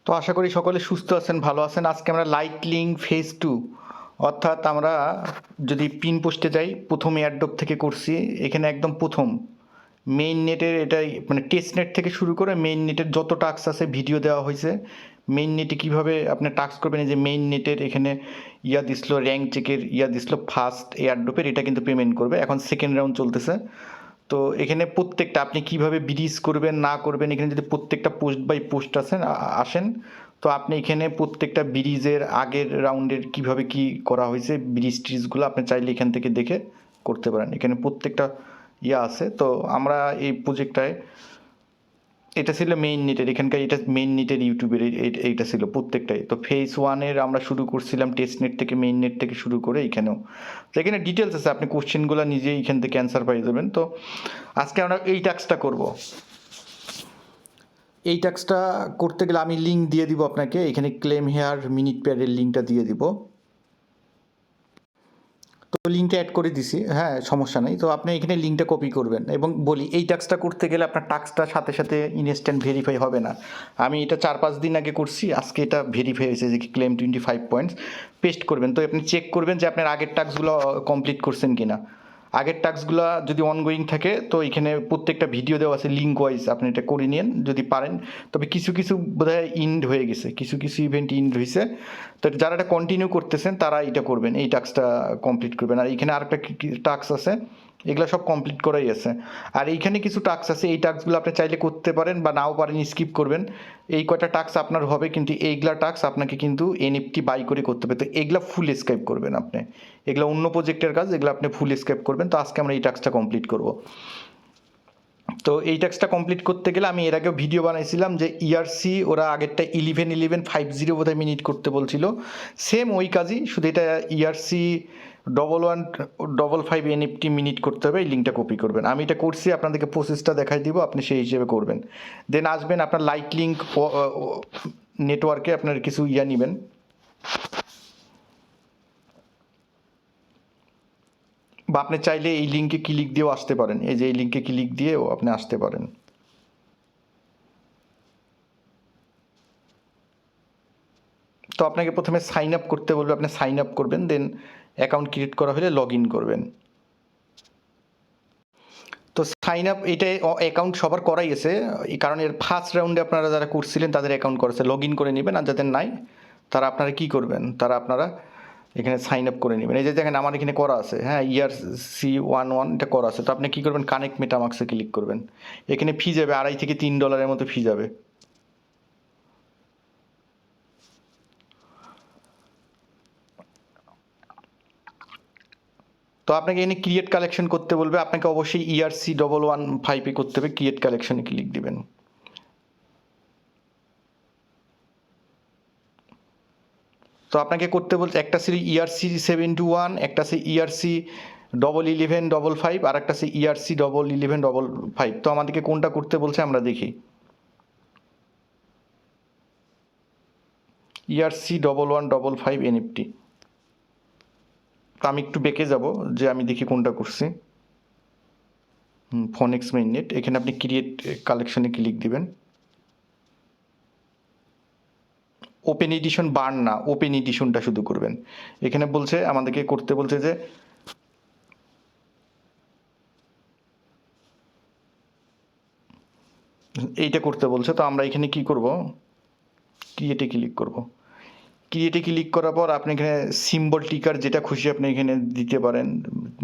তো আশা করি সকলে সুস্থ আছেন, ভালো আছেন। আজকে আমরা লাইটলিঙ্ক ফেজ 2 অর্থাৎ আমরা যদি পিন পোস্টে যাই, প্রথম এয়ারড্রপ থেকে করছি। এখানে একদম প্রথম মেইন নেটের এটাই মানে টেস্ট নেট থেকে শুরু করে মেইন নেটের যত টাস্ক আছে ভিডিও দেওয়া হয়েছে। মেইন নেটে কীভাবে আপনি টাস্ক করবেন, এই যে মেইন নেটের এখানে দিছিল র্যাঙ্ক চেকের, দিছিল ফার্স্ট এয়ারড্রপের, এটা কিন্তু পেমেন্ট করবে। এখন সেকেন্ড রাউন্ড চলতেছে। তো এখানে প্রত্যেকটা আপনি কিভাবে ব্রিজ করবেন না করবেন, এখানে যদি প্রত্যেকটা পোস্ট বাই পোস্ট আসেন তো আপনি এখানে প্রত্যেকটা ব্রিজের আগের রাউন্ডের কিভাবে কি করা হয়েছে ব্রিজ ট্রিজগুলো আপনি চাইলে এখান থেকে দেখে করতে পারেন। এখানে প্রত্যেকটা আছে। তো আমরা এই প্রজেক্টটায় এটা ছিল মেইন নেটের, এখানকার এটা মেইন নেটের ইউটিউবের এইটা ছিল প্রত্যেকটাই। তো ফেজ 1-এর আমরা শুরু করছিলাম টেস্ট নেট থেকে, মেইন নেট থেকে শুরু করে এখানেও। তো এখানে ডিটেলস আছে, আপনি কোশ্চেনগুলো নিজেই এখান থেকে অ্যান্সার পাই যাবেন। তো আজকে আমরা এই টাস্কটা করব। এই টাস্কটা করতে গেলে আমি লিঙ্ক দিয়ে দিব আপনাকে, এখানে ক্লেম হেয়ার মিনিট প্যাডের লিঙ্কটা দিয়ে দিব। তো লিঙ্কটা অ্যাড করে দিছি, হ্যাঁ সমস্যা নেই। তো আপনি এখানে লিঙ্কটা কপি করবেন এবং বলি এই টাস্কটা করতে গেলে আপনার টাস্কটা সাথে সাথে ইনস্ট্যান্ট ভেরিফাই হবে না। আমি এটা 4-5 দিন আগে করছি, আজকে এটা ভেরিফাই হয়েছে যে ক্লেম 25 পয়েন্টস। পেস্ট করবেন, তো আপনি চেক করবেন যে আপনার আগের টাস্কগুলো কমপ্লিট করছেন কিনা। আগের টাস্কগুলো যদি অনগোয়িং থাকে তো এখানে প্রত্যেকটা ভিডিও দেওয়া আছে লিঙ্ক ওয়াইজ, আপনি এটা করে নিন যদি পারেন। তবে কিছু কিছু বোধহয় ইন্ড হয়ে গেছে, কিছু কিছু ইভেন্ট ইন্ড হয়েছে। তো যারা এটা কন্টিনিউ করতেছেন তারা এটা করবেন, এই টাস্কটা কমপ্লিট করবেন। আর এখানে আরেকটা টাস্ক আছে, এগুলো সব কমপ্লিট করাই আছে। আর এইখানে কিছু টাস্ক আছে, এই টাস্কগুলো আপনি চাইলে করতে পারেন বা নাও পারেন, স্কিপ করবেন। এই কয়টা টাস্ক আপনার হবে, কিন্তু এইগুলা টাস্ক আপনাকে কিন্তু এনএফটি বাই করে করতে হবে। তো এগুলা ফুল স্কেপ করবেন আপনি, এগুলো অন্য প্রজেক্টের কাজ, এগুলো আপনি ফুল স্কেপ করবেন। তো আজকে আমরা এই টাস্কটা কমপ্লিট করব। তো এই টাস্কটা কমপ্লিট করতে গেলে আমি এর আগেও ভিডিও বানাইছিলাম যে ইআরসি ওরা আগেরটা 1150 বোধহয় মিনিট করতে বলছিল, সেম ওই কাজই, শুধু এটা ইআরসি 1155 এনএফটি মিনিট করতে হবে। এই লিঙ্কটা কপি করবেন, আমি এটা করছি, আপনাদেরকে প্রসেসটা দেখাই দিব, আপনি সেই হিসেবে করবেন। দেন আসবেন আপনার লাইটলিঙ্ক নেটওয়ার্কে, আপনার কিছু নেবেন। বা আপনি চাইলে এই লিঙ্কে ক্লিক দিয়েও আসতে পারেন, এই যে এই লিঙ্কে ক্লিক দিয়েও আপনি আসতে পারেন। তো আপনাকে প্রথমে সাইন আপ করতে বলবে, আপনি সাইন আপ করবেন, দেন অ্যাকাউন্ট ক্রিয়েট করা হলে লগ ইন করবেন। তো সাইন আপ এইটাই অ্যাকাউন্ট সবার করাই আছে, এই কারণে এর ফার্স্ট রাউন্ডে আপনারা যারা করছিলেন তাদের অ্যাকাউন্ট করেছে, লগ ইন করে নেবেন। আর যাদের নাই তারা আপনারা কী করবেন, তারা আপনারা এখানে সাইন আপ করে নেবেন। এই যে দেখেন আমার এখানে করা আছে, হ্যাঁ ERC11 এটা করা আছে। তো আপনি কী করবেন, কানেক্ট মেটামাক্সে ক্লিক করবেন। এখানে ফি যাবে $2.5 থেকে $3 মতো ফি যাবে। তো আপনাকে এখানে ক্রিয়েট কালেকশন করতে বলবে, আপনাকে অবশ্যই ERC115 করতে হবে, ক্রিয়েট কালেকশনে ক্লিক দিবেন। তো আপনাকে করতে বলছে একটা ছিল ERC721, একটা আছে ERC1155, আর একটা আছে ERC1155। তো আমাদেরকে কোনটা করতে বলছে আমরা দেখি। ERC1155 NFT. তো আমি একটু বেঁকে যাব যে আমি দেখি কোনটা করছি। ফোনেক্স মেইন নেট, এখানে আপনি ক্রিয়েট কালেকশনে ক্লিক দিবেন। ওপেন এডিশন বার্ন না, ওপেন এডিশনটা শুধু করবেন। এখানে বলছে আমাদেরকে করতে বলছে যে এইটা করতে বলছে। তো আমরা এখানে কি করব, ক্রিয়েটে ক্লিক করব। ক্রিয়েটে ক্লিক করার পর আপনি এখানে সিম্বল টিকার যেটা খুশি আপনি এখানে দিতে পারেন,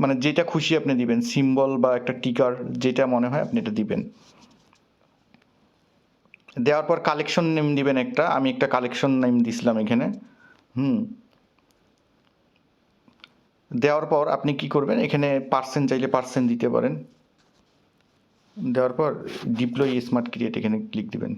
মানে যেটা খুশি আপনি দিবেন, সিম্বল বা একটা টিকার যেটা মনে হয় আপনি এটা দিবেন। দেওয়ার পর কালেকশন নেম দিবেন একটা, আমি একটা কালেকশন নেম দিছিলাম এখানে। দেওয়ার পর আপনি কি করবেন, এখানে পার্সেন্ট চাইলে পার্সেন্ট দিতে পারেন। দেওয়ার পর ডিপ্লয় স্মার্ট ক্রিয়েট এখানে ক্লিক দিবেন।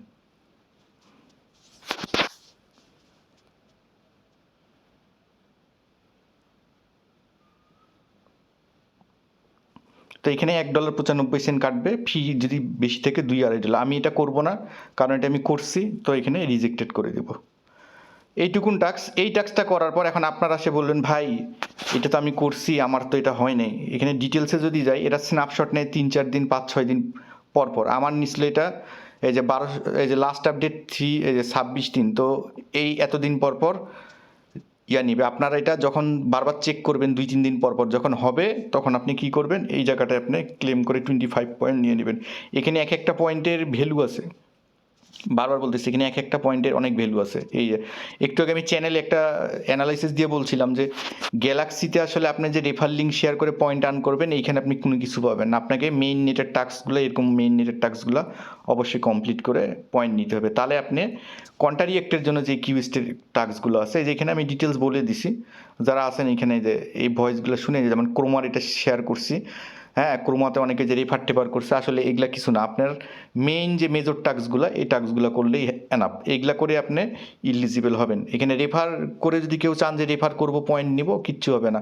তো এখানে $1.95 কাটবে, ফি যদি বেশি থেকে $2-2.5। আমি এটা করব না, কারণ এটা আমি করছি, তো এখানে রিজেক্টেড করে দেব। এইটুকুন টাস্ক। এই টাস্কটা করার পর এখন আপনারা সে বললেন ভাই এটা তো আমি করছি, আমার তো এটা হয় নাই। এখানে ডিটেলসে যদি যাই, এটা স্ন্যাপশট নেয় 3-4 দিন 5-6 দিন পর পর। আমার নিচলে এটা এই যে 12, এই যে লাস্ট আপডেট 3, এই যে 26 দিন, তো এই এতদিন পর পর নিবে। আপনারা এটা যখন বারবার চেক করবেন 2-3 দিন পর পর যখন হবে, তখন আপনি কি করবেন, এই জায়গাটায় আপনি ক্লেম করে 25 পয়েন্ট নিয়ে নেবেন। এখানে এক একটা পয়েন্টের ভ্যালু আছে, বারবার বলতেছি, এখানে এক একটা পয়েন্টের অনেক ভ্যালু আছে। এই যে একটু আগে আমি চ্যানেলে একটা অ্যানালাইসিস দিয়ে বলছিলাম যে গ্যালাক্সিতে আসলে আপনি যে রেফার লিঙ্ক শেয়ার করে পয়েন্ট আর্ন করবেন, এইখানে আপনি কোনো কিছু পাবেন না। আপনাকে মেইন নেটের টাস্কগুলো, এরকম মেইন নেটের টাস্কগুলো অবশ্যই কমপ্লিট করে পয়েন্ট নিতে হবে। তাহলে আপনি কন্টারিয়েক্টের জন্য যে কিউইস্টের টাস্কগুলো আছে, যেখানে আমি ডিটেলস বলে দিছি, যারা আছেন এখানে যে এই ভয়েসগুলো শুনে, যেমন ক্রোমার এটা শেয়ার করছি, হ্যাঁ, ক্রোমাতে অনেকে যে রেফার টেফার করছে, আসলে এগুলা কিছু না। আপনার মেইন যে মেজর টাস্কগুলো, এই টাস্কগুলো করলেই এনাফ। এইগুলা করে আপনি ইলিজিবল হবেন। এখানে রেফার করে যদি কেউ চান যে রেফার করব পয়েন্ট নিব, কিচ্ছু হবে না।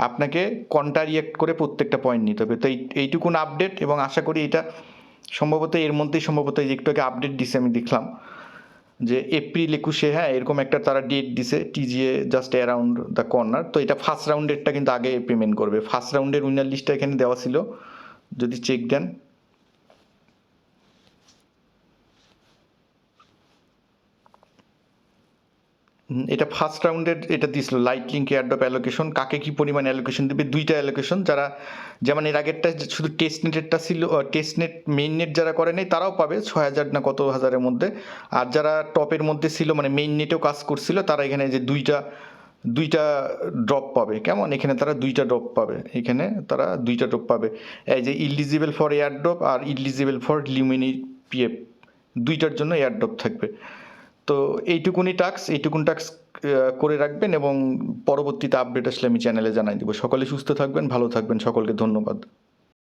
আপনাকে কন্টারিয়েক্ট করে প্রত্যেকটা পয়েন্ট নিতে হবে। তো এইটুকুন আপডেট, এবং আশা করি এটা সম্ভবত এর মধ্যেই সম্ভবত এই যে একটু আগে আপডেট দিছে আমি দেখলাম যে এপ্রিল 21, হ্যাঁ, এরকম একটা তারা ডেট দিছে, TGA just around the corner. তো এটা ফার্স্ট রাউন্ডেরটা কিন্তু আগে পেমেন্ট করবে। ফার্স্ট রাউন্ডের উইনার লিস্টটা এখানে দেওয়া ছিল, যদি চেক দেন। এটা ফার্স্ট রাউন্ডের এটা দিছিল লাইট লিঙ্ক এয়ারড্রপ অ্যালোকেশন। কাকে কি পরিমাণ অ্যালোকেশন দেবে, 2টা অ্যালোকেশন। যারা যেমন এর আগেরটা শুধু টেস্ট নেটেরটা ছিল, টেস্ট নেট মেইন নেট যারা করে নেই তারাও পাবে 6,000 না কত হাজারের মধ্যে। আর যারা টপের মধ্যে ছিল, মানে মেইন নেটেও কাজ করছিল, তারা এখানে যে দুইটা ড্রপ পাবে। কেমন, এখানে তারা 2টা ড্রপ পাবে, এখানে তারা 2টা ড্রপ পাবে। এই যে ইলিজিবল ফর এয়ারড্রপ আর ইলিজিবল ফর লিমিনি পিএফ, 2টার জন্য এয়ারড্রপ থাকবে। তো এইটুকুন টাস্ক করে রাখবেন, এবং পরবর্তীতে আপডেট আসলে আমি চ্যানেলে জানাই দিব। সকলে সুস্থ থাকবেন, ভালো থাকবেন, সকলকে ধন্যবাদ।